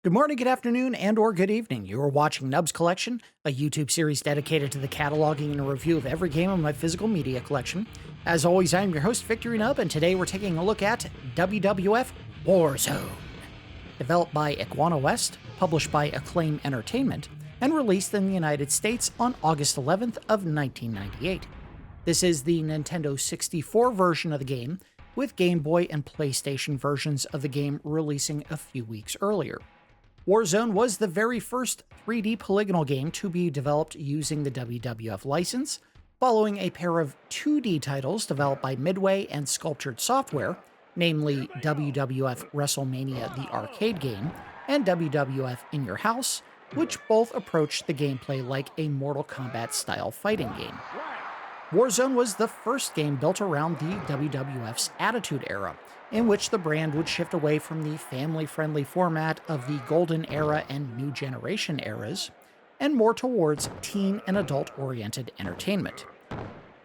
Good morning, good afternoon, and or good evening. You are watching Nubs Collection, a YouTube series dedicated to the cataloging and review of every game in my physical media collection. As always, I am your host, Victory Nub, and today we're taking a look at WWF War Zone. Developed by Iguana West, published by Acclaim Entertainment, and released in the United States on August 11th of 1998. This is the Nintendo 64 version of the game, with Game Boy and PlayStation versions of the game releasing a few weeks earlier. Warzone was the very first 3D polygonal game to be developed using the WWF license, following a pair of 2D titles developed by Midway and Sculptured Software, namely WWF WrestleMania the arcade game and WWF In Your House, which both approached the gameplay like a Mortal Kombat-style fighting game. Warzone was the first game built around the WWF's Attitude Era, in which the brand would shift away from the family-friendly format of the Golden Era and New Generation eras, and more towards teen and adult-oriented entertainment.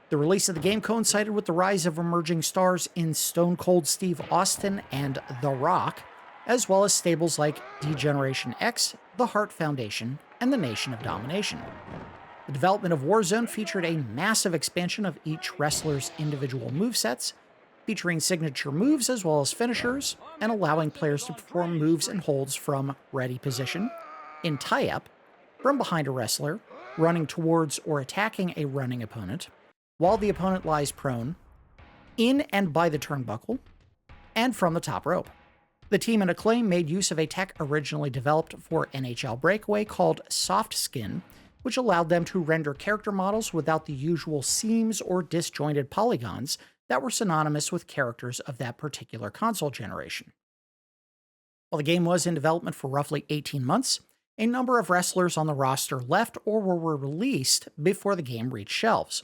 The release of the game coincided with the rise of emerging stars in Stone Cold Steve Austin and The Rock, as well as stables like Degeneration X, The Hart Foundation, and the Nation of Domination. The development of Warzone featured a massive expansion of each wrestler's individual movesets, featuring signature moves as well as finishers, and allowing players to perform moves and holds from ready position, in tie-up, from behind a wrestler, running towards or attacking a running opponent, while the opponent lies prone, in and by the turnbuckle, and from the top rope. The team in Acclaim made use of a tech originally developed for NHL Breakaway called Soft Skin, which allowed them to render character models without the usual seams or disjointed polygons that were synonymous with characters of that particular console generation. While the game was in development for roughly 18 months, a number of wrestlers on the roster left or were released before the game reached shelves.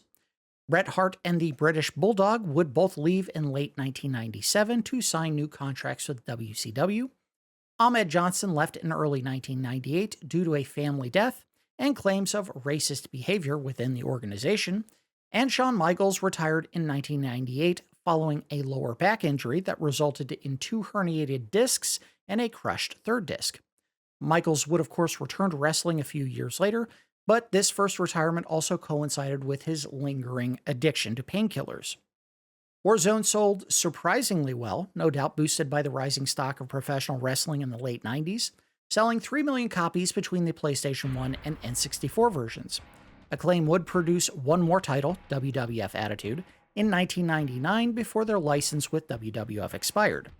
Bret Hart and the British Bulldog would both leave in late 1997 to sign new contracts with WCW. Ahmed Johnson left in early 1998 due to a family death and claims of racist behavior within the organization, and Shawn Michaels retired in 1998 following a lower back injury that resulted in 2 herniated discs and a crushed third disc. Michaels would of course return to wrestling a few years later, but this first retirement also coincided with his lingering addiction to painkillers. Warzone sold surprisingly well, no doubt boosted by the rising stock of professional wrestling in the late 90s, selling 3 million copies between the PlayStation 1 and N64 versions. Acclaim would produce one more title, WWF Attitude, in 1999 before their license with WWF expired.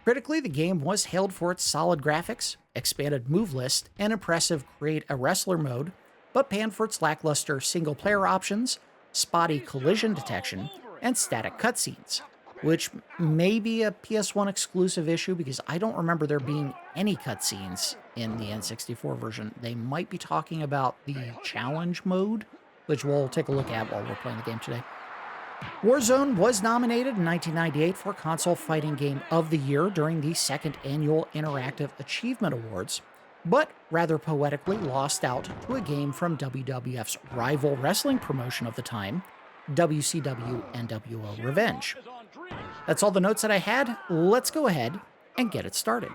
Critically, the game was hailed for its solid graphics, expanded move list, and impressive Create a Wrestler mode, but panned for its lackluster single-player options, spotty collision detection, and static cutscenes, which may be a PS1 exclusive issue because I don't remember there being any cutscenes in the N64 version. They might be talking about the challenge mode, which we'll take a look at while we're playing the game today. Warzone was nominated in 1998 for Console Fighting Game of the Year during the second annual Interactive Achievement Awards, but rather poetically lost out to a game from WWF's rival wrestling promotion of the time, WCW NWO Revenge. That's all the notes that I had. Let's go ahead and get it started.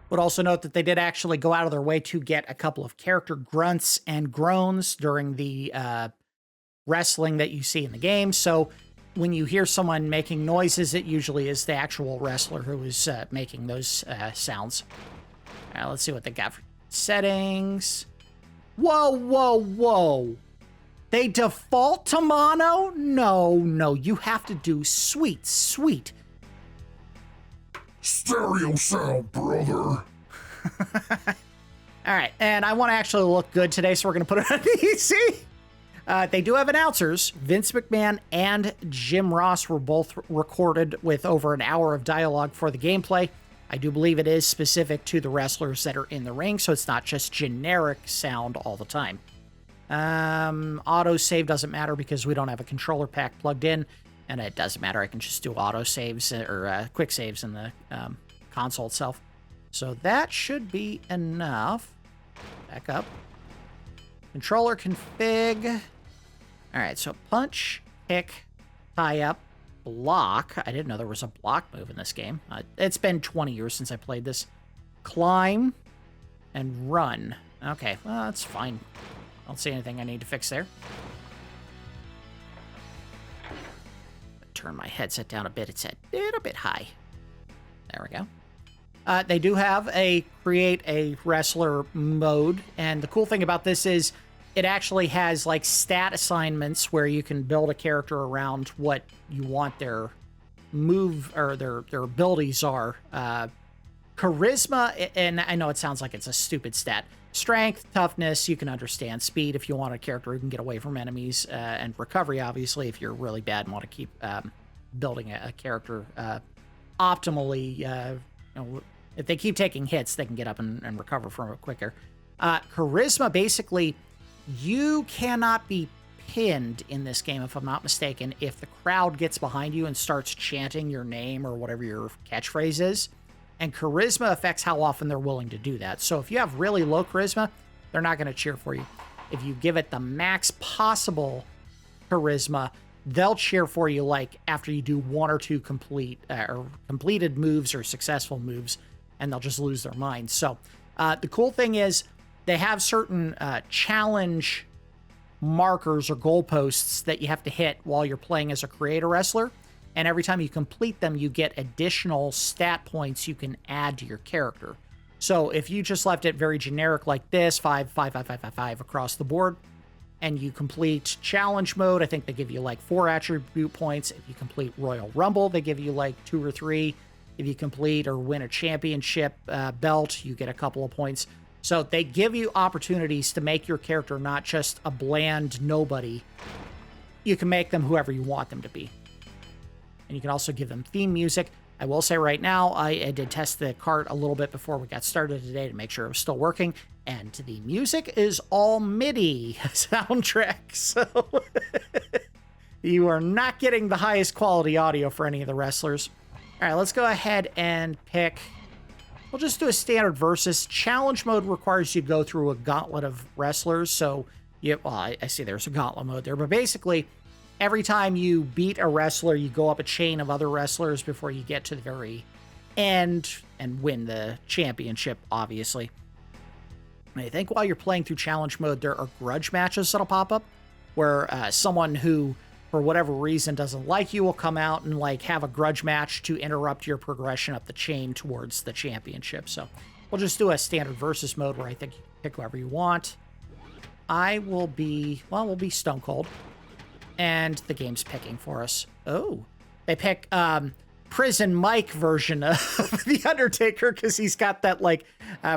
Would also note that they did actually go out of their way to get a couple of character grunts and groans during the wrestling that you see in the game. So when you hear someone making noises, it usually is the actual wrestler who is making those sounds. Let's see what they got for settings. Whoa, whoa, whoa. They default to mono? No, you have to do sweet. Stereo sound, brother. All right, and I want to actually look good today, so we're going to put it on easy. They do have announcers. Vince McMahon and Jim Ross were both recorded with over an hour of dialogue for the gameplay. I do believe it is specific to the wrestlers that are in the ring, so it's not just generic sound all the time. Autosave doesn't matter because we don't have a controller pack plugged in, and it doesn't matter. I can just do autosaves or quick saves in the console itself. So that should be enough. Back up. Controller config. All right, so punch, kick, tie up, block. I didn't know there was a block move in this game. It's been 20 years since I played this. Climb and run. Okay, well, that's fine. I don't see anything I need to fix there. Turn my headset down a bit. It's a little bit high. There we go. They do have a create a wrestler mode, and the cool thing about this is it actually has like stat assignments where you can build a character around what you want their move or their abilities are. Charisma, and I know it sounds like it's a stupid stat. Strength, toughness, you can understand. Speed, if you want a character who can get away from enemies, and recovery, obviously, if you're really bad and want to keep building a character optimally. If they keep taking hits, they can get up and recover from it quicker. Charisma, basically, you cannot be pinned in this game, if I'm not mistaken, if the crowd gets behind you and starts chanting your name or whatever your catchphrase is. And charisma affects how often they're willing to do that. So if you have really low charisma, they're not going to cheer for you. If you give it the max possible charisma, they'll cheer for you like after you do one or two completed moves or successful moves, and they'll just lose their minds. So the cool thing is they have certain challenge markers or goalposts that you have to hit while you're playing as a creator wrestler. And every time you complete them, you get additional stat points you can add to your character. So if you just left it very generic like this, 5, 5, 5, 5, 5, 5 across the board, and you complete challenge mode, I think they give you like 4 attribute points. If you complete Royal Rumble, they give you like 2 or 3. If you complete or win a championship belt, you get a couple of points. So they give you opportunities to make your character not just a bland nobody. You can make them whoever you want them to be. And you can also give them theme music. I will say right now, I did test the cart a little bit before we got started today to make sure it was still working. And the music is all MIDI soundtrack. So you are not getting the highest quality audio for any of the wrestlers. All right, let's go ahead and pick. We'll just do a standard versus. Challenge mode requires you to go through a gauntlet of wrestlers. So, I see there's a gauntlet mode there. But basically, every time you beat a wrestler, you go up a chain of other wrestlers before you get to the very end and win the championship, obviously. And I think while you're playing through challenge mode, there are grudge matches that'll pop up where someone who, for whatever reason, doesn't like you will come out and like have a grudge match to interrupt your progression up the chain towards the championship. So we'll just do a standard versus mode where I think you can pick whoever you want. We'll be Stone Cold. And the game's picking for us. Oh, they pick Prison Mike version of The Undertaker because he's got that like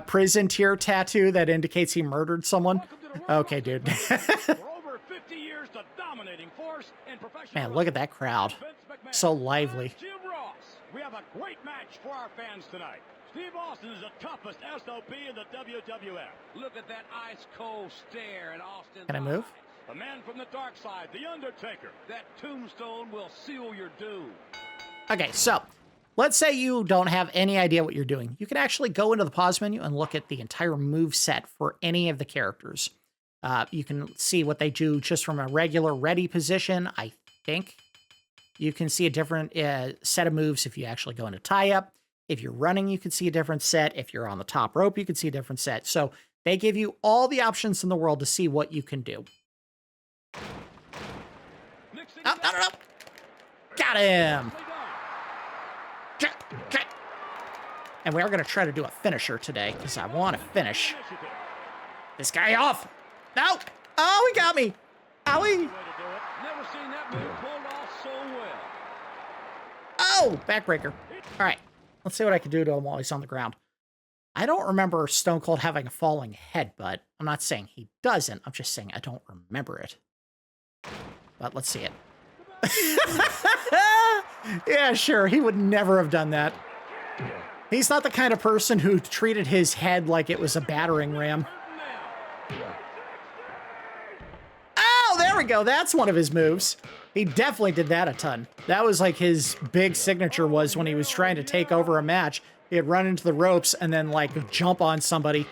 prison tier tattoo that indicates he murdered someone. Okay, dude. Man, look at that crowd. So lively. We have a great match for our fans tonight. Steve Austin is the toughest SOB in the WWF. Look at that ice cold stare at Austin. Can I move? The man from the dark side, The Undertaker. That tombstone will seal your doom. Okay, so let's say you don't have any idea what you're doing. You can actually go into the pause menu and look at the entire move set for any of the characters. You can see what they do just from a regular ready position, I think. You can see a different set of moves if you actually go into tie-up. If you're running, you can see a different set. If you're on the top rope, you can see a different set. So they give you all the options in the world to see what you can do. Oh, no. Got him. And we are going to try to do a finisher today because I want to finish this guy off. No. Oh, he got me. Owie. Oh, backbreaker. All right. Let's see what I can do to him while he's on the ground. I don't remember Stone Cold having a falling headbutt. I'm not saying he doesn't. I'm just saying I don't remember it. But let's see it. Yeah, sure. He would never have done that. He's not the kind of person who treated his head like it was a battering ram. Oh, there we go. That's one of his moves. He definitely did that a ton. That was like his big signature was when he was trying to take over a match. He'd run into the ropes and then like jump on somebody.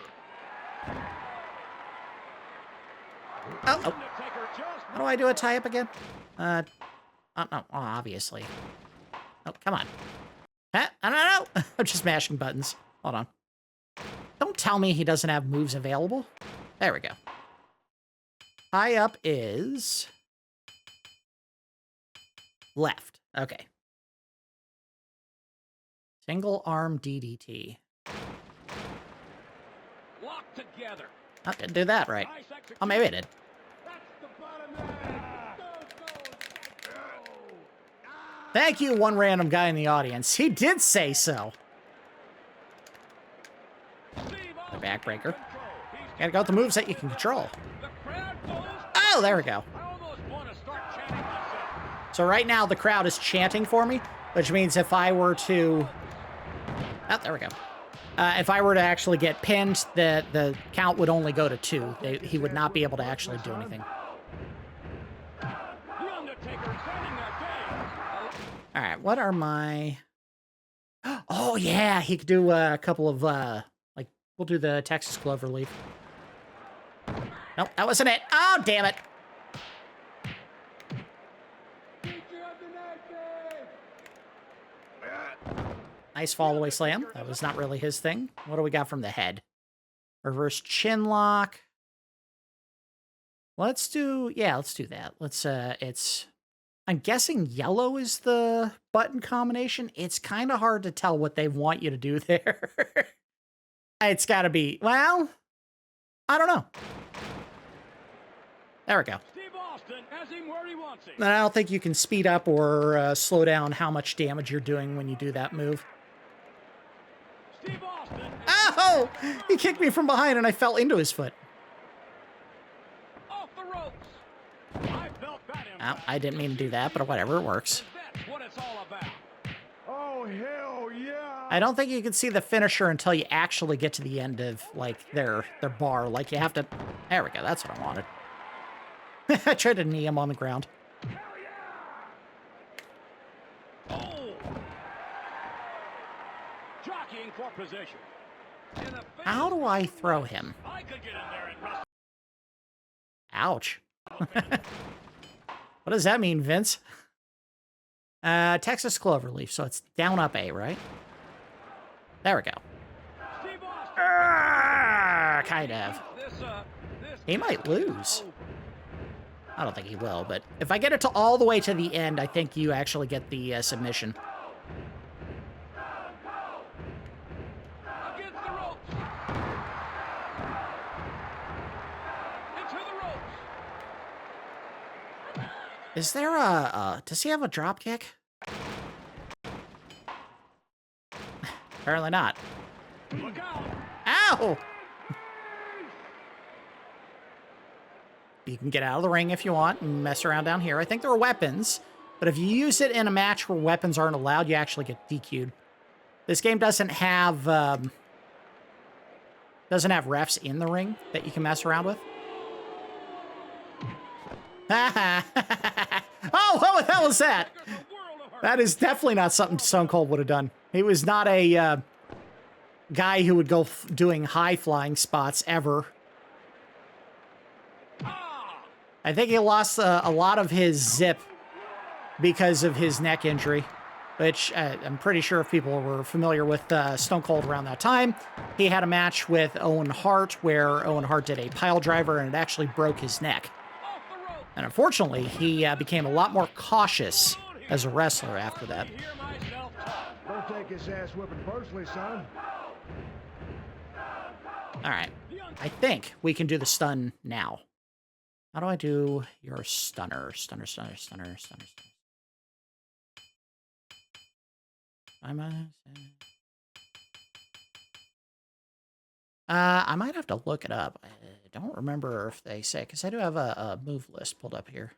Oh. How do I do a tie-up again? Oh, no, well, obviously. Oh, come on. Huh? I don't know. I'm just mashing buttons. Hold on. Don't tell me he doesn't have moves available. There we go. High up is... left. Okay. Single arm DDT. Locked together. I didn't do that right. Oh, maybe I did. Thank you, one random guy in the audience. He did say so. The backbreaker. Gotta go with the moves that you can control. Oh, there we go. So right now the crowd is chanting for me, which means if I were to... oh, there we go. If I were to actually get pinned, the count would only go to 2. He would not be able to actually do anything. All right, what are my... oh, yeah, he could do a couple of, like, we'll do the Texas Clover Leaf. Nope, that wasn't it. Oh, damn it. Nice fall-away slam. That was not really his thing. What do we got from the head? Reverse chin lock. Let's do... yeah, let's do that. Let's, it's... I'm guessing yellow is the button combination. It's kind of hard to tell what they want you to do there. It's got to be... well, I don't know. There we go. Steve Austin has him where he wants him. And I don't think you can speed up or slow down how much damage you're doing when you do that move. Steve Austin. Oh! He kicked me from behind and I fell into his foot. Off the ropes. I felt that Oh, I didn't mean to do that, but whatever, it works. That's what it's all about. Oh, hell yeah! I don't think you can see the finisher until you actually get to the end of, like, their bar. Like, you have to... there we go, that's what I wanted. I tried to knee him on the ground. Oh! Jockeying for position. How do I throw him? I could get in there and wrestle. Ouch. What does that mean, Vince? Texas Cloverleaf, so it's down up A, right? There we go. Kind of. He might lose. I don't think he will, but if I get it to all the way to the end, I think you actually get the submission. Against the ropes. Into the ropes. Is there a does he have a drop kick? Apparently not. Look out. Ow! You can get out of the ring if you want and mess around down here. I think there are weapons, but if you use it in a match where weapons aren't allowed, you actually get DQ'd. This game doesn't have refs in the ring that you can mess around with. Oh, what the hell was that? That is definitely not something Stone Cold would have done. He was not a guy who would go doing high flying spots ever. I think he lost a lot of his zip because of his neck injury, which I'm pretty sure if people were familiar with Stone Cold around that time, he had a match with Owen Hart where Owen Hart did a pile driver and it actually broke his neck. And unfortunately, he became a lot more cautious as a wrestler after that. Don't take his ass whipping personally, son. All right. I think we can do the stun now. How do I do your stunner? Stunner. I might have to look it up. I don't remember if they say, because I do have a move list pulled up here.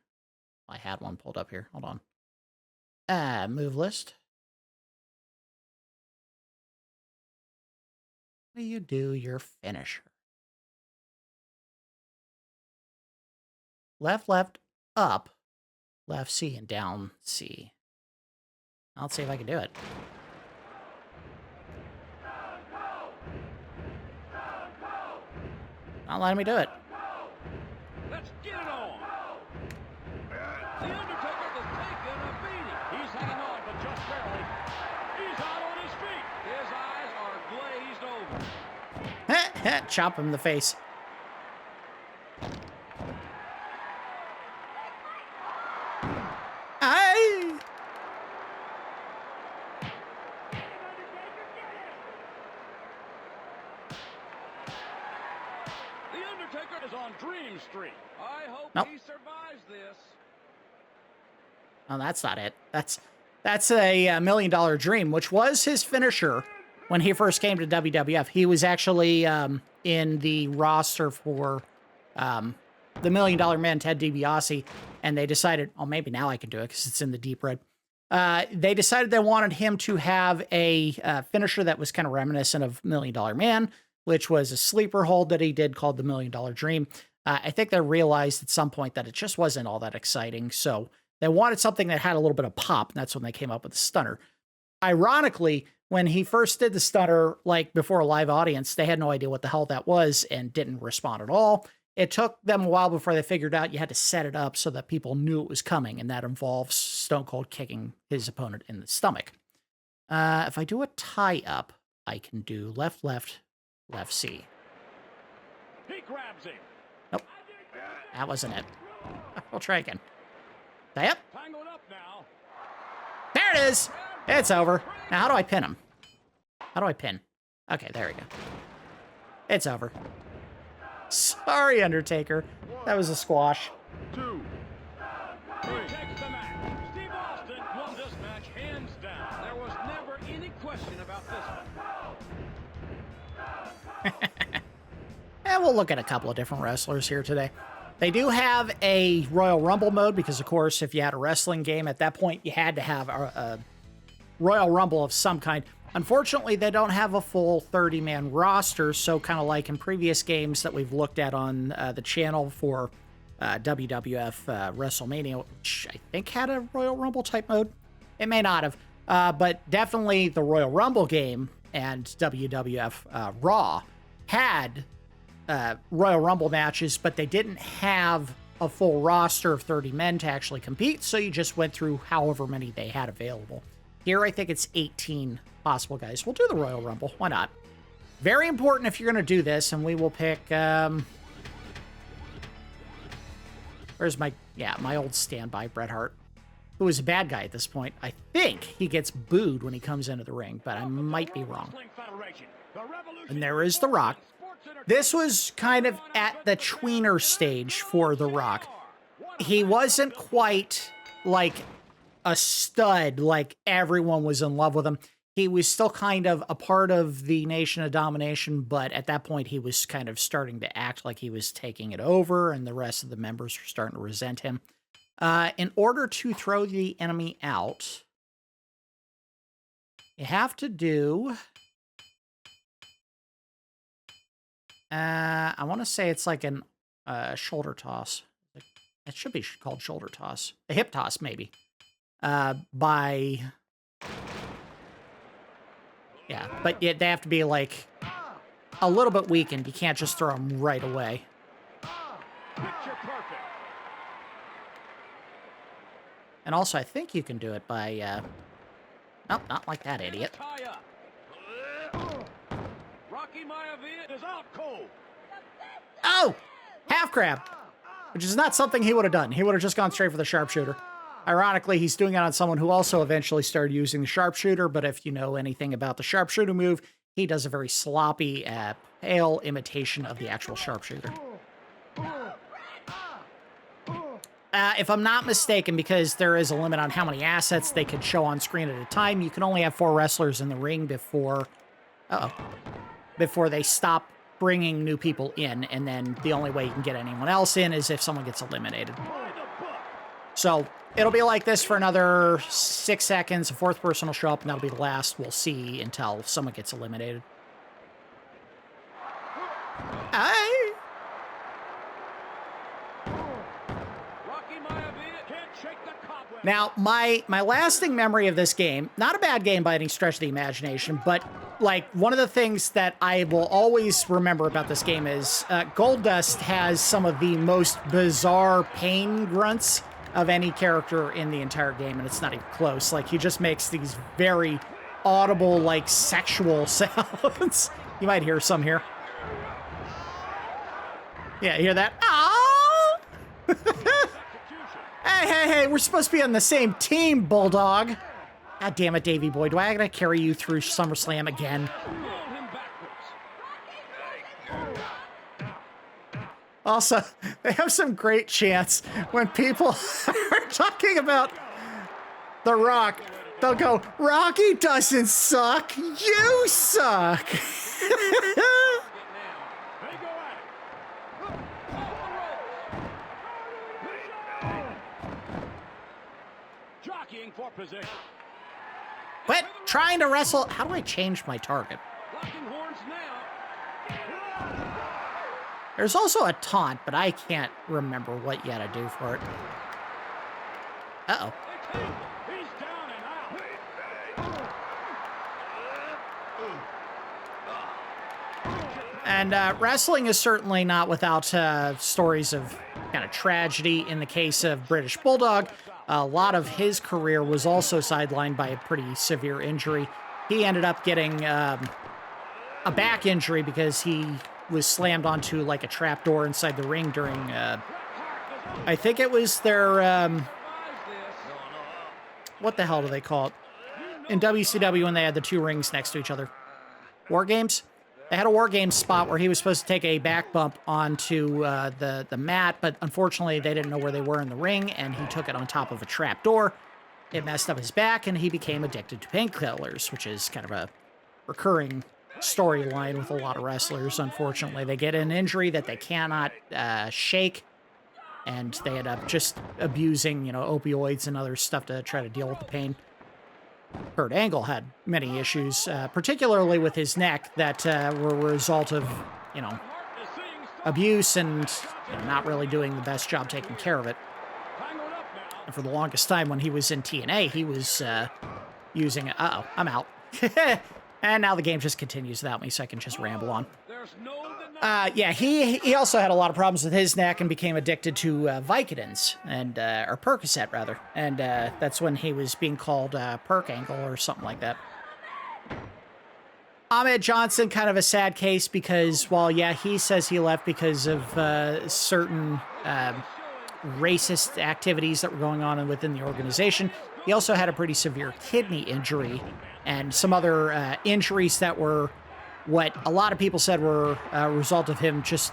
I had one pulled up here. Hold on. Move list. How do you do your finisher? Left, up, left C, and down C. Let's see if I can do it. Not letting me do it. Let's get it on. The Undertaker has taken a Chop him in the face. Aye. The Undertaker is on Dream Street. I hope Nope. he survives this. Oh, that's not it. That's a $1 million dream, which was his finisher when he first came to WWF. He was actually in the roster for the $1 Million Man, Ted DiBiase, and they decided, oh, maybe now I can do it because it's in the deep red. They decided they wanted him to have a finisher that was kind of reminiscent of $1 Million Man, which was a sleeper hold that he did called the $1 Million Dream. I think they realized at some point that it just wasn't all that exciting, so they wanted something that had a little bit of pop, and that's when they came up with the stunner. Ironically, when he first did the stunner, like before a live audience, they had no idea what the hell that was and didn't respond at all. It took them a while before they figured out you had to set it up so that people knew it was coming, and that involves Stone Cold kicking his opponent in the stomach. If I do a tie-up, I can do left, left, left C. He grabs him. Nope. That wasn't it. We'll try again. Tie-up. Tangled up now. There it is. It's over. Now, how do I pin him? How do I pin? Okay, there we go. It's over. Sorry, Undertaker. That was a squash. 2, 3. He takes the match. Steve Austin won this match hands down. There was never any question about this one. And we'll look at a couple of different wrestlers here today. They do have a Royal Rumble mode because, of course, if you had a wrestling game at that point, you had to have a Royal Rumble of some kind. Unfortunately, they don't have a full 30-man roster, so kind of like in previous games that we've looked at on the channel for WWF WrestleMania, which I think had a Royal Rumble type mode. It may not have, but definitely the Royal Rumble game and WWF Raw had Royal Rumble matches, but they didn't have a full roster of 30 men to actually compete, so you just went through however many they had available. Here, I think it's 18 possible guys. We'll do the Royal Rumble. Why not? Very important if you're going to do this, and we will pick... where's my old standby, Bret Hart, who is a bad guy at this point. I think he gets booed when he comes into the ring, but I might be wrong. And there is The Rock. This was kind of at the tweener stage for The Rock. He wasn't quite like a stud, like everyone was in love with him. He was still kind of a part of the Nation of Domination, but at that point he was kind of starting to act like he was taking it over, and the rest of the members were starting to resent him. In order to throw the enemy out, you have to do... I want to say it's like an shoulder toss. It should be called shoulder toss. A hip toss, maybe. By... Yeah, but they have to be, like, a little bit weakened. You can't just throw them right away. Picture perfect. And also, I think you can do it by, Nope, not like that, idiot. Tie up. Rocky Maivia is out cold. Oh! Half crab! Which is not something he would have done. He would have just gone straight for the sharpshooter. Ironically, he's doing it on someone who also eventually started using the sharpshooter, but if you know anything about the sharpshooter move, he does a very sloppy, pale imitation of the actual sharpshooter. If I'm not mistaken, because there is a limit on how many assets they can show on screen at a time, you can only have 4 wrestlers in the ring before they stop bringing new people in, and then the only way you can get anyone else in is if someone gets eliminated. So it'll be like this for another 6 seconds. A 4th person will show up, and that'll be the last we'll see until someone gets eliminated. Aye. Now, my lasting memory of this game, not a bad game by any stretch of the imagination, but like one of the things that I will always remember about this game is Goldust has some of the most bizarre pain grunts of any character in the entire game, and it's not even close. Like, he just makes these very audible, like, sexual sounds. You might hear some here. Yeah, hear that? Oh! Hey, we're supposed to be on the same team, Bulldog. God damn it, Davey boy. Do I gotta carry you through SummerSlam again? Also, they have some great chants when people are talking about The Rock. They'll go, Rocky doesn't suck, you suck. Jockeying for position. Quit trying to wrestle. How do I change my target? Locking horns now. There's also a taunt, but I can't remember what you gotta do for it. Uh-oh. He's down and out. And wrestling is certainly not without stories of kind of tragedy. In the case of British Bulldog, a lot of his career was also sidelined by a pretty severe injury. He ended up getting a back injury because he was slammed onto like a trap door inside the ring during, I think it was their, what the hell do they call it? In WCW when they had the two rings next to each other. War Games? They had a War Games spot where he was supposed to take a back bump onto the mat, but unfortunately they didn't know where they were in the ring, and he took it on top of a trap door. It messed up his back, and he became addicted to painkillers, which is kind of a recurring storyline with a lot of wrestlers. Unfortunately, they get an injury that they cannot shake, and they end up just abusing, opioids and other stuff to try to deal with the pain. Kurt Angle had many issues, particularly with his neck, that were a result of, abuse and not really doing the best job taking care of it. And for the longest time when he was in TNA, he was using... Uh-oh, I'm out. And now the game just continues without me, so I can just ramble on. Yeah, he also had a lot of problems with his neck and became addicted to Vicodins, or Percocet, rather. And that's when he was being called Perk Angle or something like that. Ahmed Johnson, kind of a sad case because, while, yeah, he says he left because of certain racist activities that were going on within the organization, he also had a pretty severe kidney injury and some other injuries that were what a lot of people said were a result of him just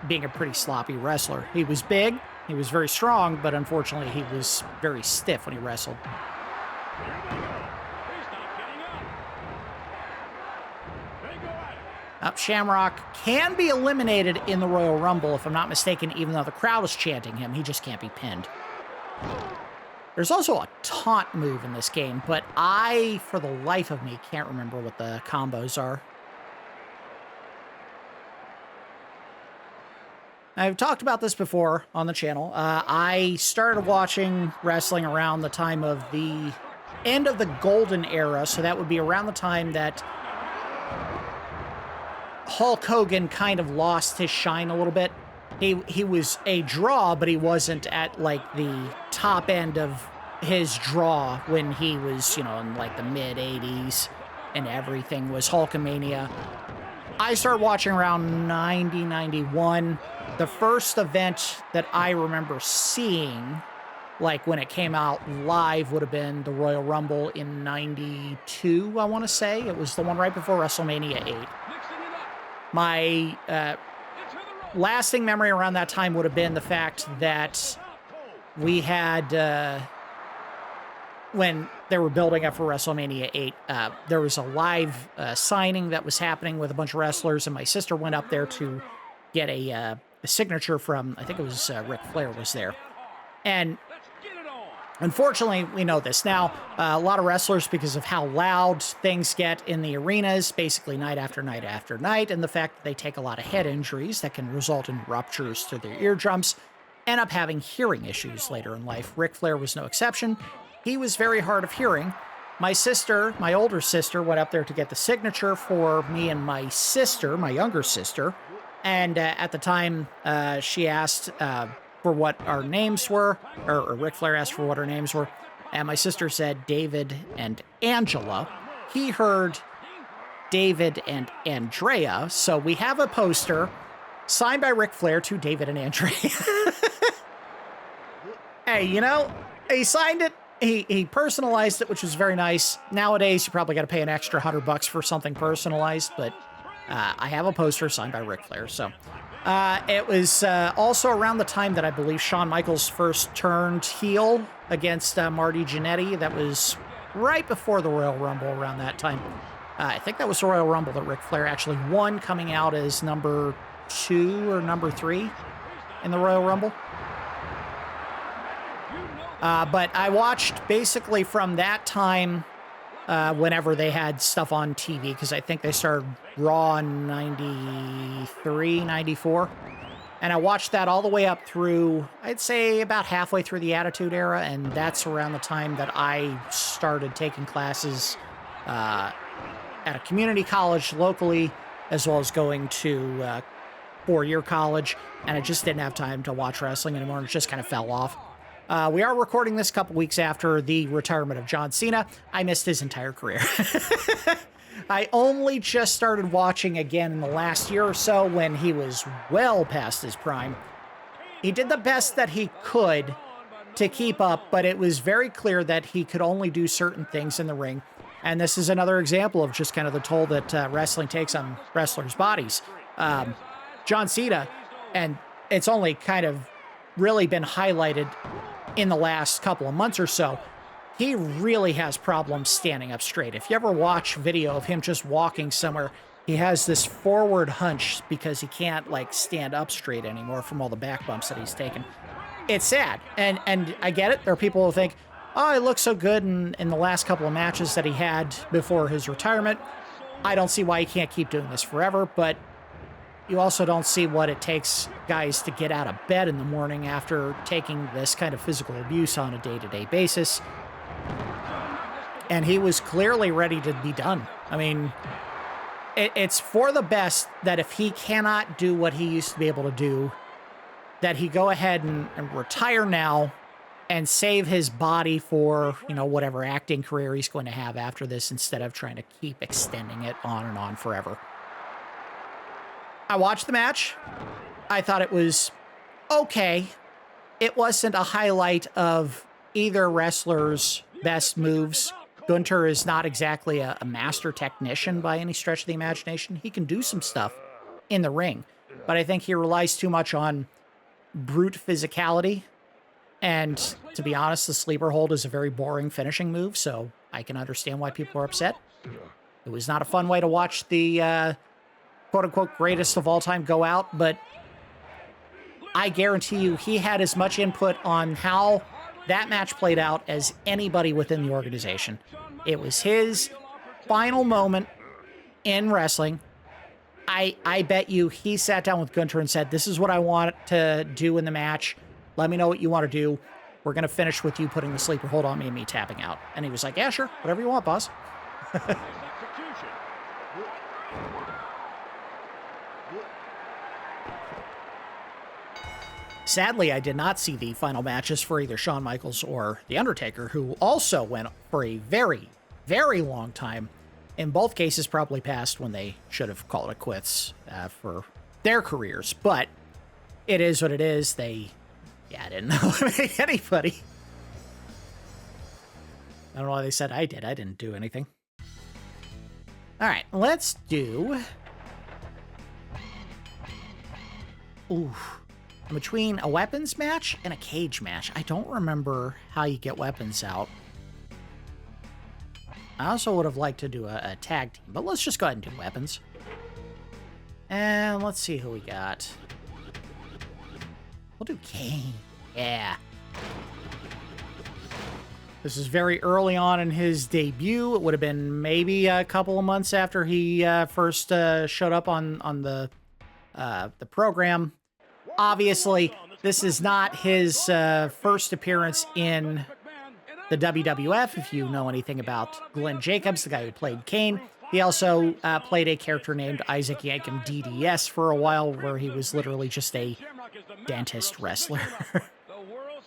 being a pretty sloppy wrestler. He was big, he was very strong, but unfortunately he was very stiff when he wrestled. Shamrock can be eliminated in the Royal Rumble, if I'm not mistaken, even though the crowd is chanting him. He just can't be pinned. There's also a taunt move in this game, but I, for the life of me, can't remember what the combos are. I've talked about this before on the channel. I started watching wrestling around the time of the end of the Golden Era, so that would be around the time that Hulk Hogan kind of lost his shine a little bit. He was a draw, but he wasn't at, like, the top end of his draw when he was, in, like, the mid-'80s and everything was Hulkamania. I started watching around 90, 91. The first event that I remember seeing, like, when it came out live, would have been the Royal Rumble in 92, I want to say. It was the one right before WrestleMania 8. My lasting memory around that time would have been the fact that we had, when they were building up for WrestleMania 8, there was a live signing that was happening with a bunch of wrestlers, and my sister went up there to get a signature from, I think it was Ric Flair was there. And unfortunately, we know this now, a lot of wrestlers, because of how loud things get in the arenas, basically night after night after night, and the fact that they take a lot of head injuries that can result in ruptures to their eardrums, end up having hearing issues later in life. Ric Flair was no exception. He was very hard of hearing. My sister, my older sister, went up there to get the signature for me and my sister, my younger sister, and at the time, she asked for what our names were, or Ric Flair asked for what our names were, and my sister said David and Angela. He heard David and Andrea, so we have a poster Signed by Ric Flair to David and Andre. Hey, you know, he signed it. He personalized it, which was very nice. Nowadays, you probably got to pay an extra $100 for something personalized, but I have a poster signed by Ric Flair. So it was also around the time that I believe Shawn Michaels first turned heel against Marty Jannetty. That was right before the Royal Rumble, around that time. I think that was the Royal Rumble that Ric Flair actually won, coming out as number 2 or number 3 in the Royal Rumble. But I watched basically from that time, whenever they had stuff on TV, because I think they started Raw in 93, 94. And I watched that all the way up through, I'd say about halfway through the Attitude Era, and that's around the time that I started taking classes at a community college locally, as well as going to 4-year college, and I just didn't have time to watch wrestling anymore, and it just kind of fell off. We are recording this a couple weeks after the retirement of John Cena. I missed his entire career. I only just started watching again in the last year or so when he was well past his prime. He did the best that he could to keep up, but it was very clear that he could only do certain things in the ring. And this is another example of just kind of the toll that wrestling takes on wrestlers' bodies. John Cena, and it's only kind of really been highlighted in the last couple of months or so, he really has problems standing up straight. If you ever watch video of him just walking somewhere, he has this forward hunch because he can't like stand up straight anymore from all the back bumps that he's taken. It's sad. And I get it. There are people who think, oh, he looks so good in the last couple of matches that he had before his retirement. I don't see why he can't keep doing this forever, but you also don't see what it takes guys to get out of bed in the morning after taking this kind of physical abuse on a day-to-day basis. And he was clearly ready to be done. I mean, it's for the best that if he cannot do what he used to be able to do, that he go ahead and retire now and save his body for, you know, whatever acting career he's going to have after this, instead of trying to keep extending it on and on forever. I watched the match. I thought it was okay. It wasn't a highlight of either wrestler's best moves. Gunter is not exactly a master technician by any stretch of the imagination. He can do some stuff in the ring, but I think he relies too much on brute physicality. And to be honest, the sleeper hold is a very boring finishing move, so I can understand why people are upset. It was not a fun way to watch the quote-unquote greatest of all time go out, but I guarantee you he had as much input on how that match played out as anybody within the organization. It was his final moment in wrestling. I bet you he sat down with Gunter and said, this is what I want to do in the match. Let me know what you want to do. We're going to finish with you putting the sleeper hold on me and me tapping out. And he was like, yeah, sure, whatever you want, boss. Sadly, I did not see the final matches for either Shawn Michaels or The Undertaker, who also went for a very, very long time. In both cases, probably past when they should have called it quits for their careers. But it is what it is. They didn't eliminate anybody. I don't know why they said I did. I didn't do anything. All right, let's do... Ooh. Between a weapons match and a cage match. I don't remember how you get weapons out. I also would have liked to do a tag team, but let's just go ahead and do weapons. And let's see who we got. We'll do Kane. Yeah. This is very early on in his debut. It would have been maybe a couple of months after he first showed up on the program. Obviously, this is not his first appearance in the WWF. If you know anything about Glenn Jacobs, the guy who played Kane, he also played a character named Isaac Yankem DDS for a while, where he was literally just a dentist wrestler.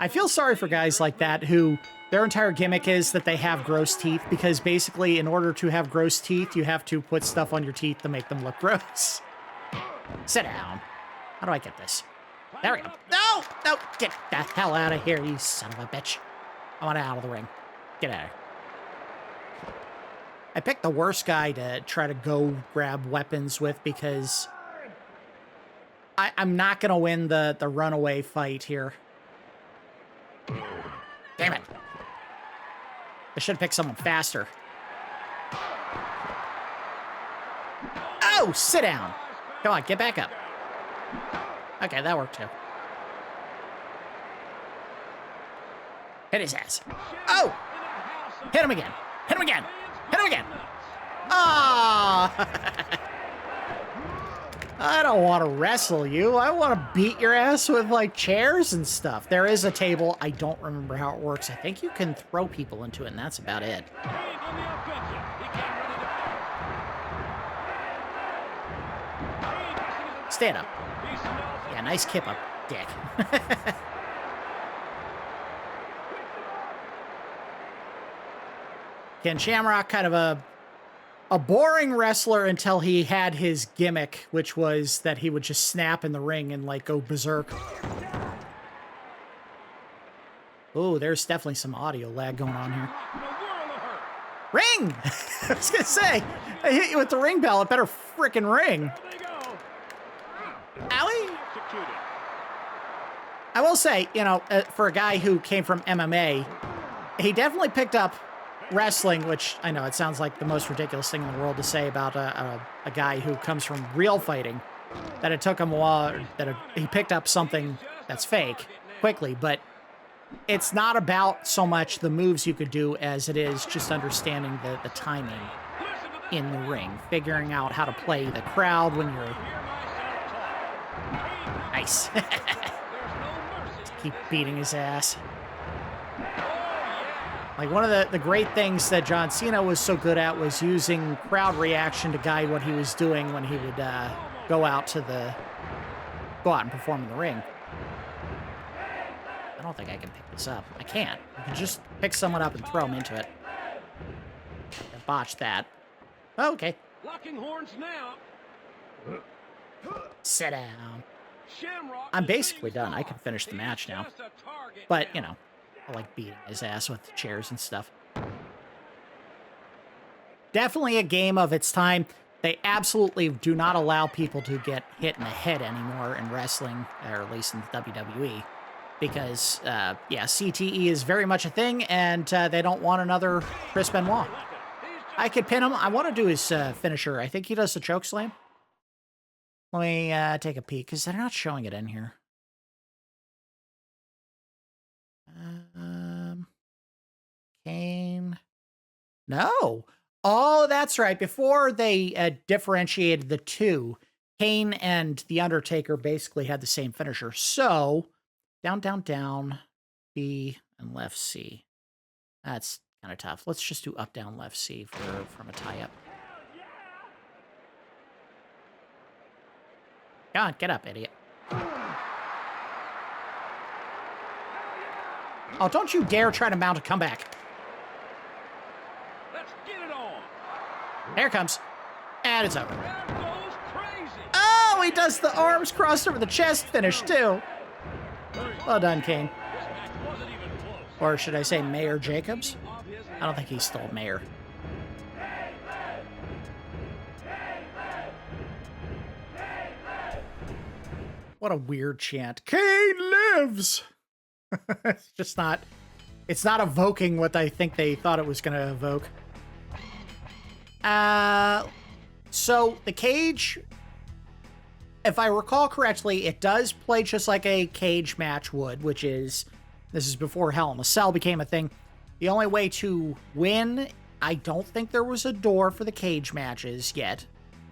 I feel sorry for guys like that who their entire gimmick is that they have gross teeth, because basically in order to have gross teeth, you have to put stuff on your teeth to make them look gross. Sit down. How do I get this? There we go. No! No! Get the hell out of here, you son of a bitch. I want out of the ring. Get out of here. I picked the worst guy to try to go grab weapons with because I'm not going to win the runaway fight here. Damn it. I should have picked someone faster. Oh, sit down. Come on, get back up. Okay, that worked too. Hit his ass. Oh! Hit him again. Hit him again. Hit him again. Ah! I don't want to wrestle you. I want to beat your ass with, like, chairs and stuff. There is a table. I don't remember how it works. I think you can throw people into it, and that's about it. Stand up. Yeah, nice kip up, dick. Ken Shamrock, kind of a boring wrestler until he had his gimmick, which was that he would just snap in the ring and, like, go berserk. Oh, there's definitely some audio lag going on here. Ring! I was gonna say, I hit you with the ring bell. It better frickin' ring. Owie! I will say, you know, for a guy who came from MMA, he definitely picked up wrestling, which I know it sounds like the most ridiculous thing in the world to say about a guy who comes from real fighting, that it took him a while, that he picked up something that's fake quickly, but it's not about so much the moves you could do as it is just understanding the timing in the ring, figuring out how to play the crowd when you're... Nice. Just keep beating his ass. Like, one of the great things that John Cena was so good at was using crowd reaction to guide what he was doing when he would go out and perform in the ring. I don't think I can pick this up. I can't. I can just pick someone up and throw them into it. I botched that. Oh, okay. Locking horns now. Sit down. I'm basically done. I can finish the match now. But, you know, I like beating his ass with the chairs and stuff. Definitely a game of its time. They absolutely do not allow people to get hit in the head anymore in wrestling, or at least in the WWE. Because, yeah, CTE is very much a thing, and they don't want another Chris Benoit. I could pin him. I want to do his finisher. I think he does the choke slam. Let me take a peek, because they're not showing it in here. Kane. No. Oh, that's right. Before they differentiated the two, Kane and The Undertaker basically had the same finisher. So, down, down, down, B, and left C. That's kind of tough. Let's just do up, down, left C from a tie-up. Come on, get up, idiot. Oh, don't you dare try to mount a comeback. Let's get it on. There it comes. And it's over. Oh, he does the arms crossed over the chest finish, too. Well done, Kane. Or should I say Mayor Jacobs? I don't think he stole Mayor. What a weird chant. Kane lives! It's just not... It's not evoking what I think they thought it was going to evoke. So, the cage... If I recall correctly, it does play just like a cage match would, which is... This is before Hell in a Cell became a thing. The only way to win... I don't think there was a door for the cage matches yet.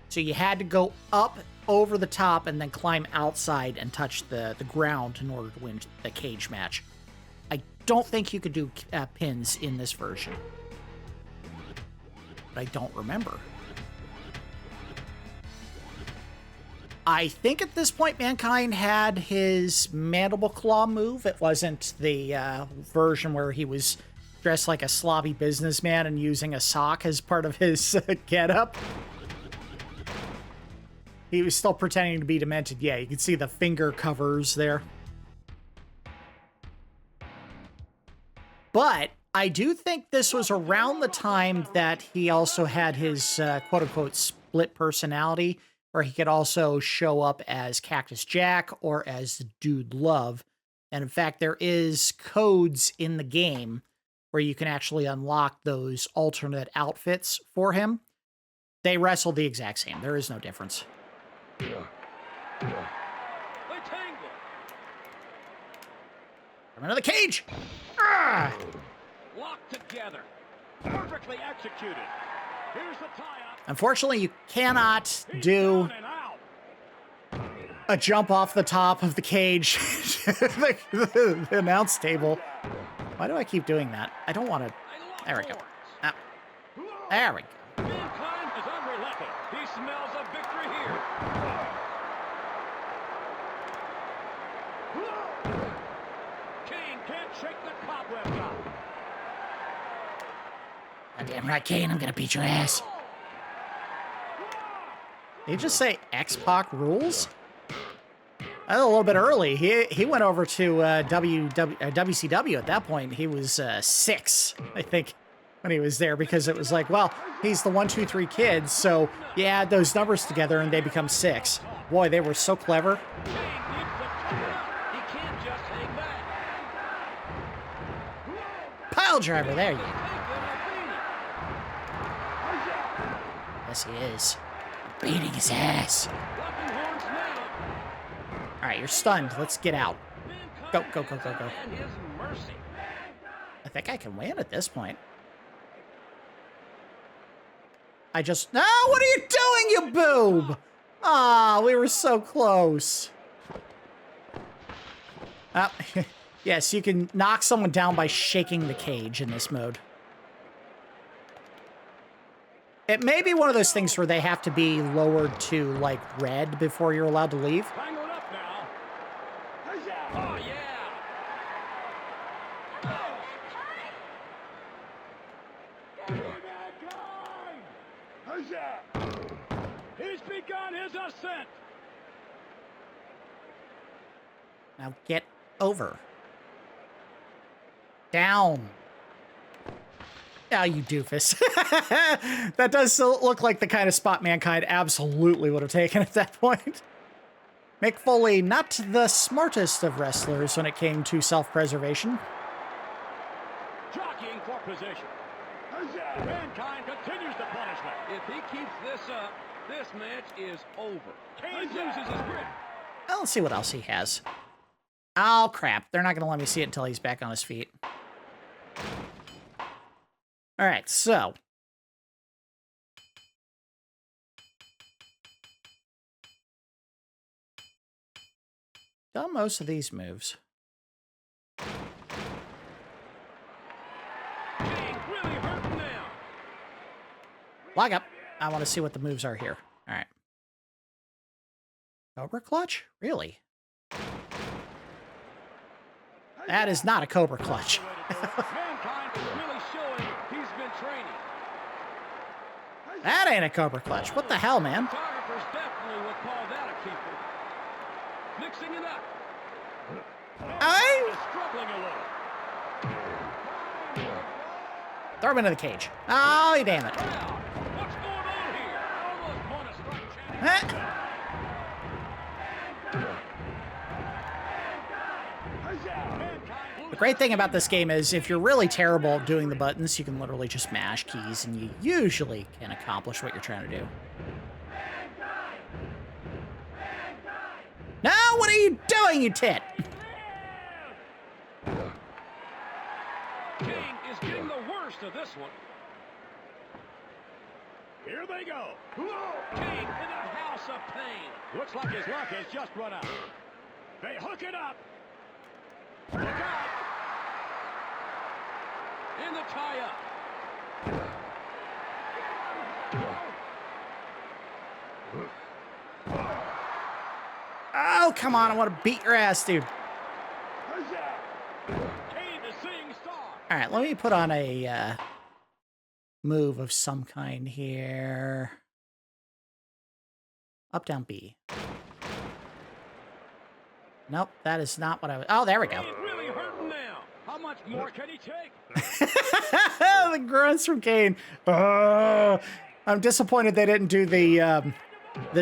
So you had to go up over the top and then climb outside and touch the ground in order to win the cage match. I don't think you could do pins in this version. But I don't remember. I think at this point Mankind had his mandible claw move. It wasn't the version where he was dressed like a sloppy businessman and using a sock as part of his getup. He was still pretending to be demented. Yeah, you can see the finger covers there. But I do think this was around the time that he also had his quote-unquote split personality, where he could also show up as Cactus Jack or as Dude Love. And in fact, there is codes in the game where you can actually unlock those alternate outfits for him. They wrestle the exact same. There is no difference. They tangle. Come into the cage! Ah! Locked together. Perfectly executed. Here's the tie-up. Unfortunately, you cannot do a jump off the top of the cage, the announce table. Why do I keep doing that? I don't want to. There we go. Ah. There we go. Mankind is unrelenting. He smells a victory here. Kane can't shake the cobwebs out. Goddamn right, Kane, I'm gonna beat your ass. Did you just say X-Pac rules? A little bit early. He went over to WCW at that point. He was 6, I think, when he was there, because it was like, well, he's the 1, 2, 3 kids, so you add those numbers together and they become 6. Boy, they were so clever. Kane needs to turn up. He can't just hang back. Pile driver, there you go. Take him a beating. Yes, he is. Beating his ass. Rocking horns now. All right, you're stunned. Let's get out. Go, go, go, go, go. And his mercy. I think I can win at this point. No, what are you doing, you boob? Ah, we were so close. Yes, you can knock someone down by shaking the cage in this mode. It may be one of those things where they have to be lowered to, like, red before you're allowed to leave. Tangled up now. Oh, yeah. He's begun his ascent. Now get over. Down. Ah, you doofus. That does still look like the kind of spot Mankind absolutely would have taken at that point. Mick Foley, not the smartest of wrestlers when it came to self-preservation. Jockeying for position. Mankind continues the punishment. If he keeps this up, this match is over. Kane loses his grip. Well, let's see what else he has. Oh, crap. They're not going to let me see it until he's back on his feet. All right, so. Done most of these moves. Kane really hurting now. Lock up. I want to see what the moves are here. All right. Cobra clutch? Really? That is not a Cobra clutch. Mankind is really showing he's been training. That ain't a Cobra clutch. What the hell, man? Photographers definitely would call that a keeper. Mixing it up. Hey! Struggling a little. Throw him into the cage. Oh, damn it. Wow, what's going on here? Almost won a strike challenge. Huh? The great thing about this game is if you're really terrible at doing the buttons, you can literally just mash keys and you usually can accomplish what you're trying to do. No, what are you doing, you tit? King is getting the worst of this one. Here they go. King in a house of pain. Looks like his luck has just run out. They hook it up. Look out. In the tie-up. Oh, come on. I want to beat your ass, dude. Kane is seeing star. All right, let me put on a move of some kind here. Up, down, B. Nope, that is not what I was... Oh, there we go. He's really hurting now. How much more can he take? The grunts from Kane. Oh, I'm disappointed they didn't do the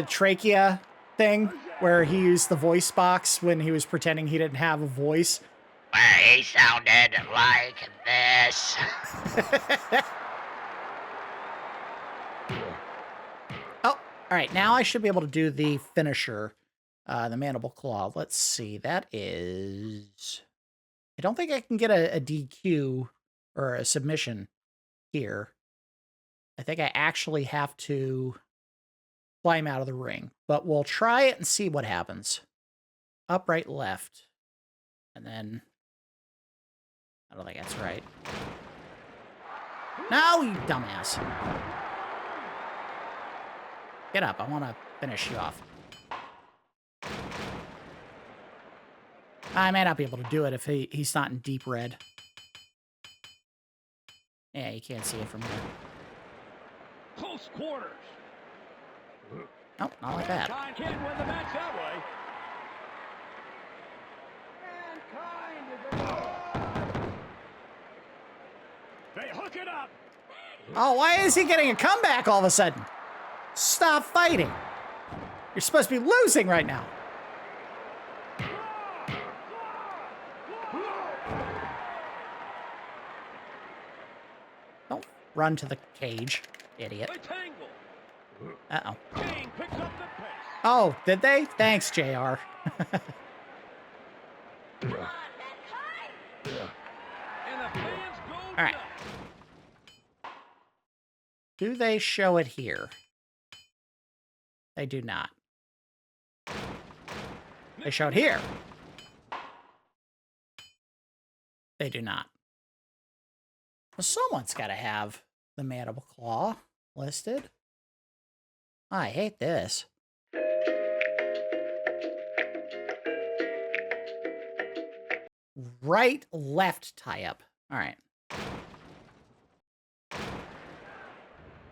trachea thing where he used the voice box when he was pretending he didn't have a voice. Where he sounded like this. Oh, all right. Now I should be able to do the finisher, the mandible claw. Let's see. That is... I don't think I can get a DQ or a submission here. I think I actually have to fly him out of the ring. But we'll try it and see what happens. Up, right, left. And then... I don't think that's right. No, you dumbass. Get up. I want to finish you off. I may not be able to do it if he's not in deep red. Yeah, you can't see it from here. Close quarters. Nope, not like that. Mankind can't win the match that way. They hook it up. Oh, why is he getting a comeback all of a sudden? Stop fighting. You're supposed to be losing right now. Don't run to the cage, idiot. They tangle. Uh-oh. King picks up the pace. Oh, did they? Thanks, JR. And the fans go All right. nuts. Do they show it here? They do not. They show it here. They do not. Well, someone's got to have the mandible claw listed. I hate this. Right, left tie up. All right.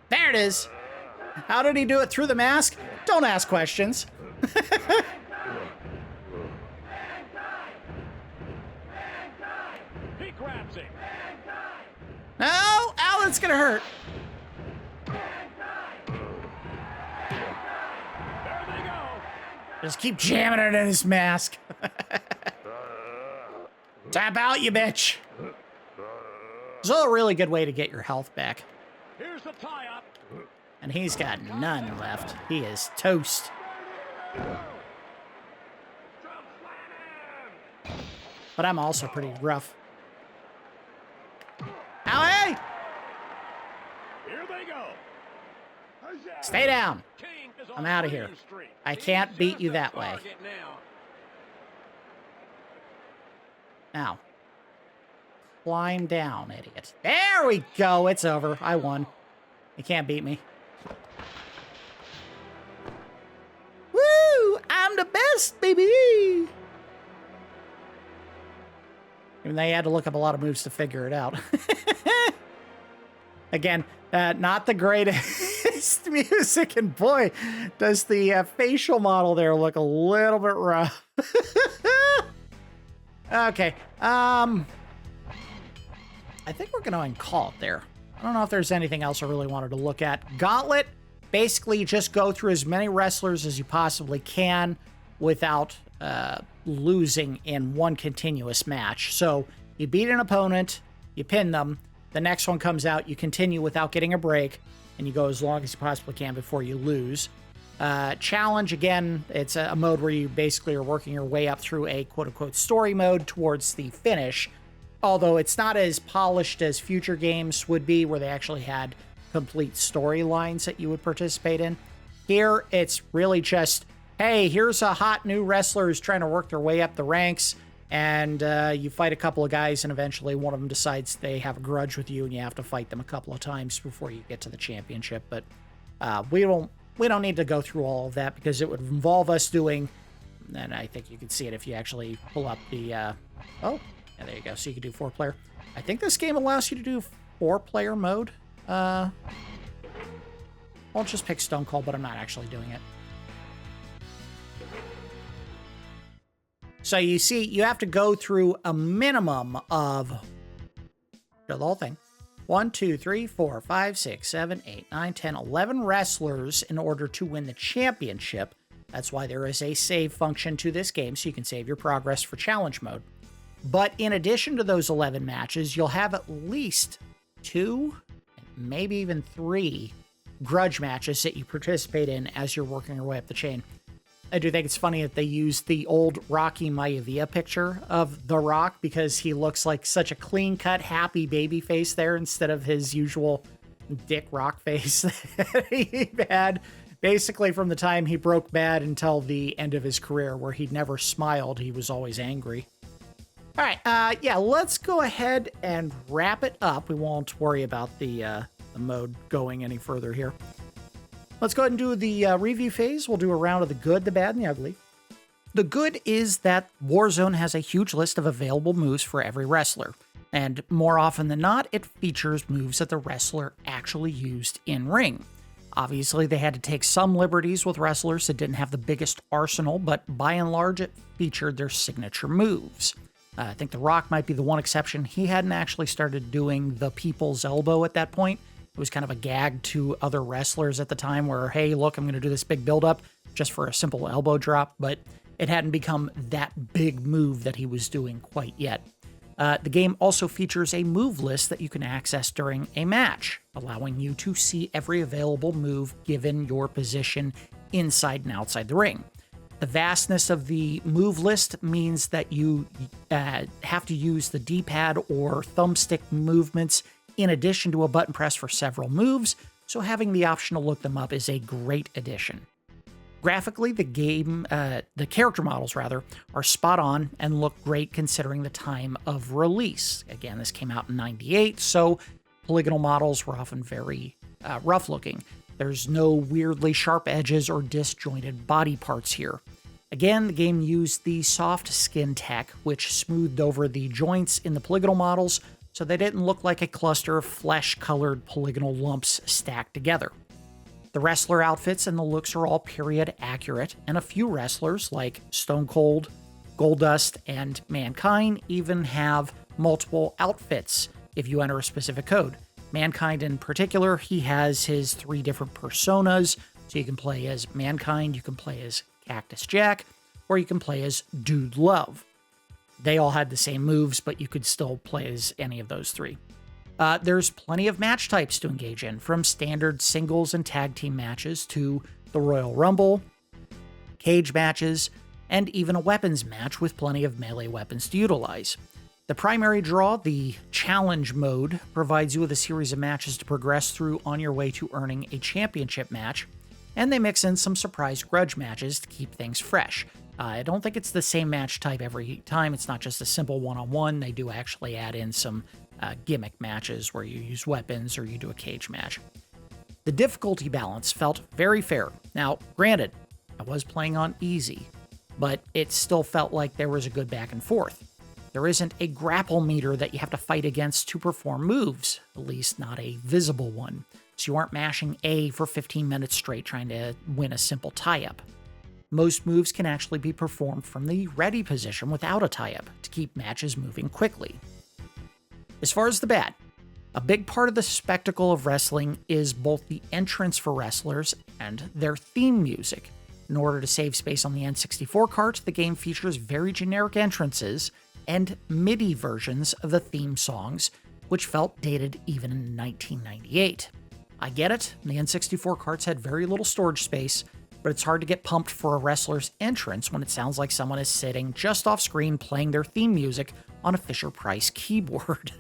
There it is. How did he do it through the mask? Don't ask questions. He grabs it. No! Ow, that's gonna hurt. There they go. Just keep jamming it in his mask. Tap out, you bitch. It's a really good way to get your health back. Here's the tie-up. And he's got none left. He is toast. But I'm also pretty rough. Ow, hey! Here they go. Stay down. King is I'm on outta a here. winning streak. I He's can't beat just you a that way. target now. Now. Climb down, idiot. There we go. It's over. I won. You can't beat me. Woo! I'm the best, baby! Even though you had to look up a lot of moves to figure it out. Again, not the greatest music, and boy, does the facial model there look a little bit rough. Okay, I think we're going to call it there. I don't know if there's anything else I really wanted to look at. Gauntlet, basically just go through as many wrestlers as you possibly can without losing in one continuous match. So you beat an opponent, you pin them, the next one comes out, you continue without getting a break, and you go as long as you possibly can before you lose. Challenge, again, it's a mode where you basically are working your way up through a quote-unquote story mode towards the finish, although it's not as polished as future games would be, where they actually had complete storylines that you would participate in. Here, it's really just, hey, here's a hot new wrestler who's trying to work their way up the ranks, and you fight a couple of guys, and eventually one of them decides they have a grudge with you, and you have to fight them a couple of times before you get to the championship. But we don't need to go through all of that, because it would involve us doing, and I think you can see it if you actually pull up the, oh, yeah, there you go. So you can do 4-player. I think this game allows you to do 4-player mode. I'll just pick Stone Cold, but I'm not actually doing it. So you see, you have to go through a minimum of the whole thing. 1, 2, 3, 4, 5, 6, 7, 8, 9, 10, 11 wrestlers in order to win the championship. That's why there is a save function to this game, so you can save your progress for challenge mode. But in addition to those 11 matches, you'll have at least 2, maybe even 3 grudge matches that you participate in as you're working your way up the chain. I do think it's funny that they used the old Rocky Maivia picture of The Rock because he looks like such a clean-cut, happy baby face there instead of his usual dick rock face that he had basically from the time he broke bad until the end of his career, where he never smiled. He was always angry. All right, yeah, let's go ahead and wrap it up. We won't worry about the mode going any further here. Let's go ahead and do the review phase. We'll do a round of the good, the bad, and the ugly. The good is that War Zone has a huge list of available moves for every wrestler, and more often than not, it features moves that the wrestler actually used in ring. Obviously, they had to take some liberties with wrestlers that didn't have the biggest arsenal, but by and large, it featured their signature moves. I think The Rock might be the one exception. He hadn't actually started doing the People's Elbow at that point. It was kind of a gag to other wrestlers at the time where, hey, look, I'm going to do this big build-up just for a simple elbow drop, but it hadn't become that big move that he was doing quite yet. The game also features a move list that you can access during a match, allowing you to see every available move given your position inside and outside the ring. The vastness of the move list means that you have to use the D-pad or thumbstick movements in addition to a button press for several moves, so having the option to look them up is a great addition. Graphically, the character models are spot on and look great considering the time of release. Again, this came out in '98, so polygonal models were often very rough looking. There's no weirdly sharp edges or disjointed body parts here. Again, the game used the soft skin tech, which smoothed over the joints in the polygonal models so they didn't look like a cluster of flesh-colored polygonal lumps stacked together. The wrestler outfits and the looks are all period accurate, and a few wrestlers like Stone Cold, Goldust, and Mankind even have multiple outfits if you enter a specific code. Mankind in particular, he has his 3 different personas, so you can play as Mankind, you can play as Cactus Jack, or you can play as Dude Love. They all had the same moves, but you could still play as any of those 3. There's plenty of match types to engage in, from standard singles and tag team matches to the Royal Rumble, cage matches, and even a weapons match with plenty of melee weapons to utilize. The primary draw, the challenge mode, provides you with a series of matches to progress through on your way to earning a championship match, and they mix in some surprise grudge matches to keep things fresh. I don't think it's the same match type every time. It's not just a simple one-on-one. They do actually add in some gimmick matches where you use weapons or you do a cage match. The difficulty balance felt very fair. Now, granted, I was playing on easy, but it still felt like there was a good back and forth. There isn't a grapple meter that you have to fight against to perform moves, at least not a visible one, so you aren't mashing A for 15 minutes straight trying to win a simple tie-up. Most moves can actually be performed from the ready position without a tie-up to keep matches moving quickly. As far as the bad, a big part of the spectacle of wrestling is both the entrance for wrestlers and their theme music. In order to save space on the N64 cart, the game features very generic entrances and MIDI versions of the theme songs, which felt dated even in 1998. I get it, the N64 carts had very little storage space, but it's hard to get pumped for a wrestler's entrance when it sounds like someone is sitting just off screen playing their theme music on a Fisher-Price keyboard.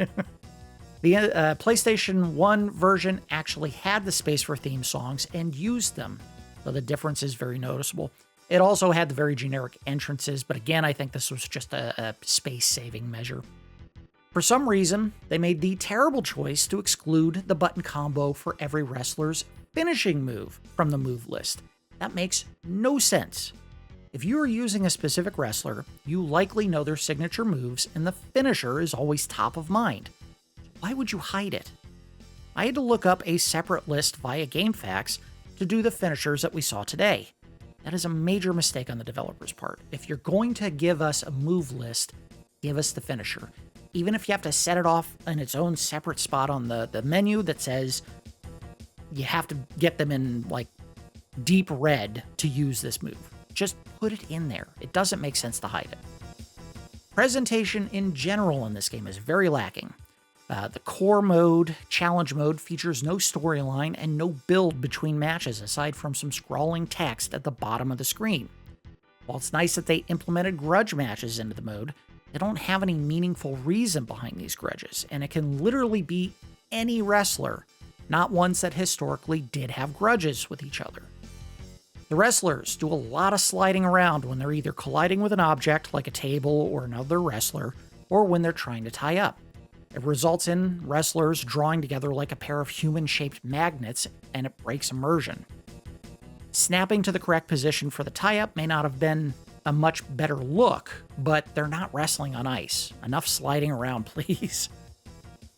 The PlayStation 1 version actually had the space for theme songs and used them, so the difference is very noticeable. It also had the very generic entrances, but again, I think this was just a space-saving measure. For some reason, they made the terrible choice to exclude the button combo for every wrestler's finishing move from the move list. That makes no sense. If you are using a specific wrestler, you likely know their signature moves, and the finisher is always top of mind. Why would you hide it? I had to look up a separate list via GameFAQs to do the finishers that we saw today. That is a major mistake on the developer's part. If you're going to give us a move list, give us the finisher. Even if you have to set it off in its own separate spot on the menu that says you have to get them in like deep red to use this move. Just put it in there. It doesn't make sense to hide it. Presentation in general in this game is very lacking. The core mode, challenge mode, features no storyline and no build between matches aside from some scrawling text at the bottom of the screen. While it's nice that they implemented grudge matches into the mode, they don't have any meaningful reason behind these grudges, and it can literally be any wrestler, not ones that historically did have grudges with each other. The wrestlers do a lot of sliding around when they're either colliding with an object like a table or another wrestler, or when they're trying to tie up. It results in wrestlers drawing together like a pair of human-shaped magnets, and it breaks immersion. Snapping to the correct position for the tie-up may not have been a much better look, but they're not wrestling on ice. Enough sliding around, please.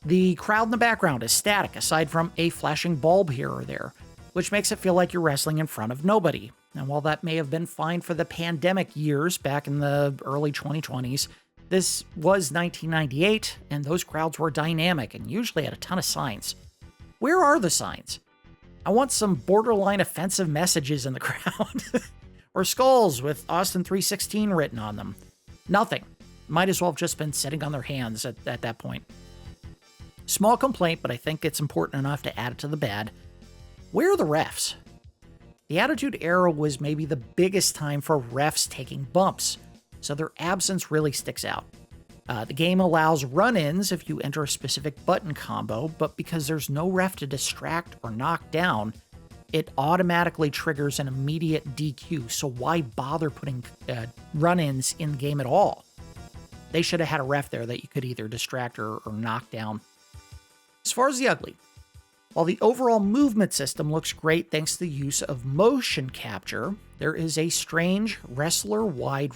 The crowd in the background is static aside from a flashing bulb here or there, which makes it feel like you're wrestling in front of nobody. And while that may have been fine for the pandemic years back in the early 2020s, this was 1998, and those crowds were dynamic and usually had a ton of signs. Where are the signs? I want some borderline offensive messages in the crowd. Or skulls with Austin 316 written on them. Nothing. Might as well have just been sitting on their hands at that point. Small complaint, but I think it's important enough to add it to the bad. Where are the refs? The Attitude Era was maybe the biggest time for refs taking bumps, so their absence really sticks out. The game allows run-ins if you enter a specific button combo, but because there's no ref to distract or knock down, it automatically triggers an immediate DQ, so why bother putting run-ins in the game at all? They should have had a ref there that you could either distract or knock down. As far as the ugly, while the overall movement system looks great thanks to the use of motion capture, there is a strange wrestler-wide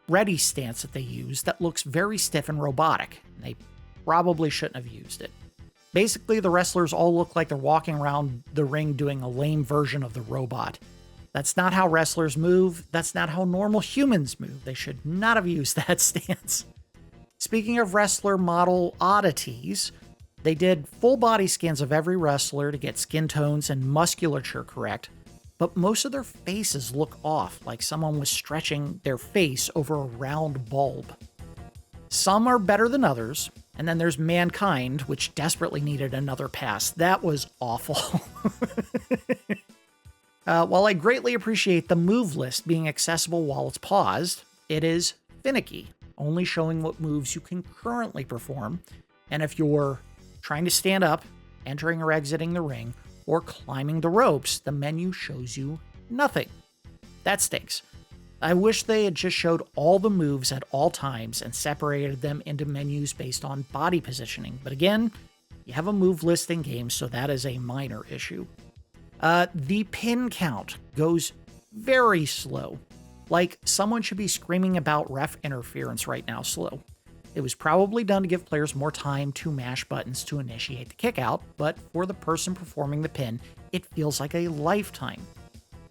ready stance that they use that looks very stiff and robotic. They probably shouldn't have used it. Basically, the wrestlers all look like they're walking around the ring doing a lame version of the robot. That's not how wrestlers move. That's not how normal humans move. They should not have used that stance. Speaking of wrestler model oddities, they did full body scans of every wrestler to get skin tones and musculature correct, but most of their faces look off, like someone was stretching their face over a round bulb. Some are better than others, and then there's Mankind, which desperately needed another pass. That was awful. While I greatly appreciate the move list being accessible while it's paused, it is finicky, only showing what moves you can currently perform, and if you're trying to stand up, entering or exiting the ring, or climbing the ropes, the menu shows you nothing. That stinks. I wish they had just showed all the moves at all times and separated them into menus based on body positioning. But again, you have a move list in game, so that is a minor issue. The pin count goes very slow. Like someone should be screaming about ref interference right now slow. It was probably done to give players more time to mash buttons to initiate the kickout, but for the person performing the pin, it feels like a lifetime.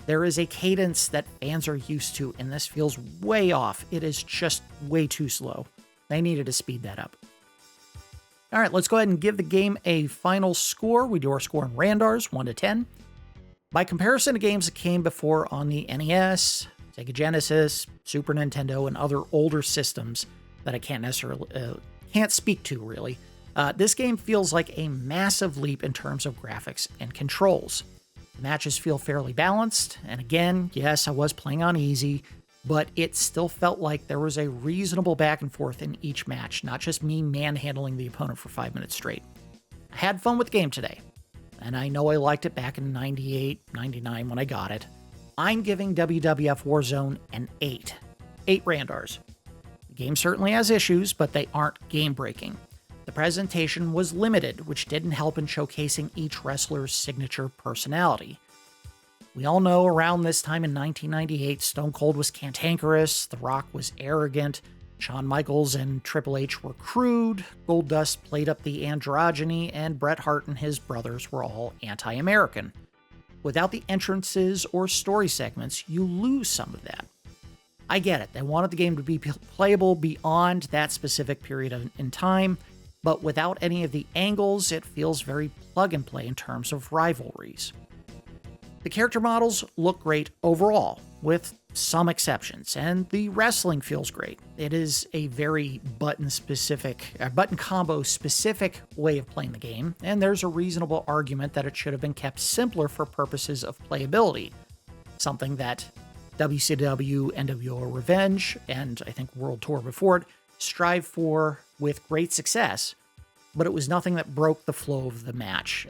There is a cadence that fans are used to, and this feels way off. It is just way too slow. They needed to speed that up. All right, let's go ahead and give the game a final score. We do our score in Randars, 1 to 10. By comparison to games that came before on the NES, Sega Genesis, Super Nintendo, and other older systems that I can't necessarily can't speak to really, this game feels like a massive leap in terms of graphics and controls. The matches feel fairly balanced, and again, yes, I was playing on easy, but it still felt like there was a reasonable back and forth in each match, not just me manhandling the opponent for 5 minutes straight. I had fun with the game today, and I know I liked it back in 98, 99 when I got it. I'm giving WWF War Zone an 8. 8 Randars. The game certainly has issues, but they aren't game-breaking. The presentation was limited, which didn't help in showcasing each wrestler's signature personality. We all know around this time in 1998, Stone Cold was cantankerous, The Rock was arrogant, Shawn Michaels and Triple H were crude, Goldust played up the androgyny, and Bret Hart and his brothers were all anti-American. without the entrances or story segments, you lose some of that. I get it. They wanted the game to be playable beyond that specific period in time, but without any of the angles, it feels very plug and play in terms of rivalries. The character models look great overall, with some exceptions, and the wrestling feels great. It is a very button combo specific way of playing the game, and there's a reasonable argument that it should have been kept simpler for purposes of playability, something that WCW, NWO Revenge, and I think World Tour before it, strive for with great success, but it was nothing that broke the flow of the match.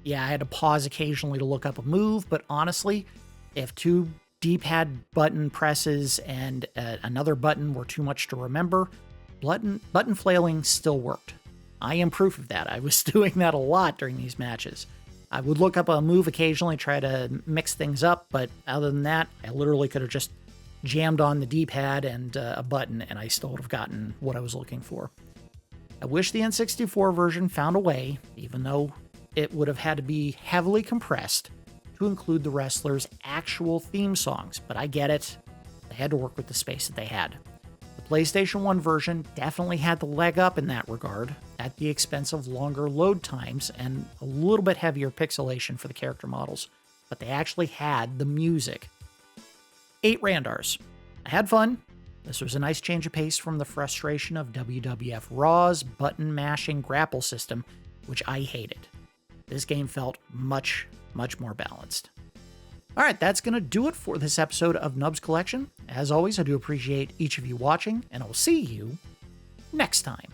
Yeah, I had to pause occasionally to look up a move, but honestly, if two D-pad button presses and another button were too much to remember, button flailing still worked. I am proof of that. I was doing that a lot during these matches. I would look up a move occasionally, try to mix things up, but other than that, I literally could have just jammed on the D-pad and a button, and I still would have gotten what I was looking for. I wish the N64 version found a way, even though it would have had to be heavily compressed, to include the wrestlers' actual theme songs, but I get it. They had to work with the space that they had. The PlayStation 1 version definitely had the leg up in that regard, at the expense of longer load times and a little bit heavier pixelation for the character models, but they actually had the music. 8 Randars. I had fun. This was a nice change of pace from the frustration of WWF Raw's button-mashing grapple system, which I hated. This game felt much more balanced. All right, that's going to do it for this episode of Nubs Collection. As always, I do appreciate each of you watching, and I'll see you next time.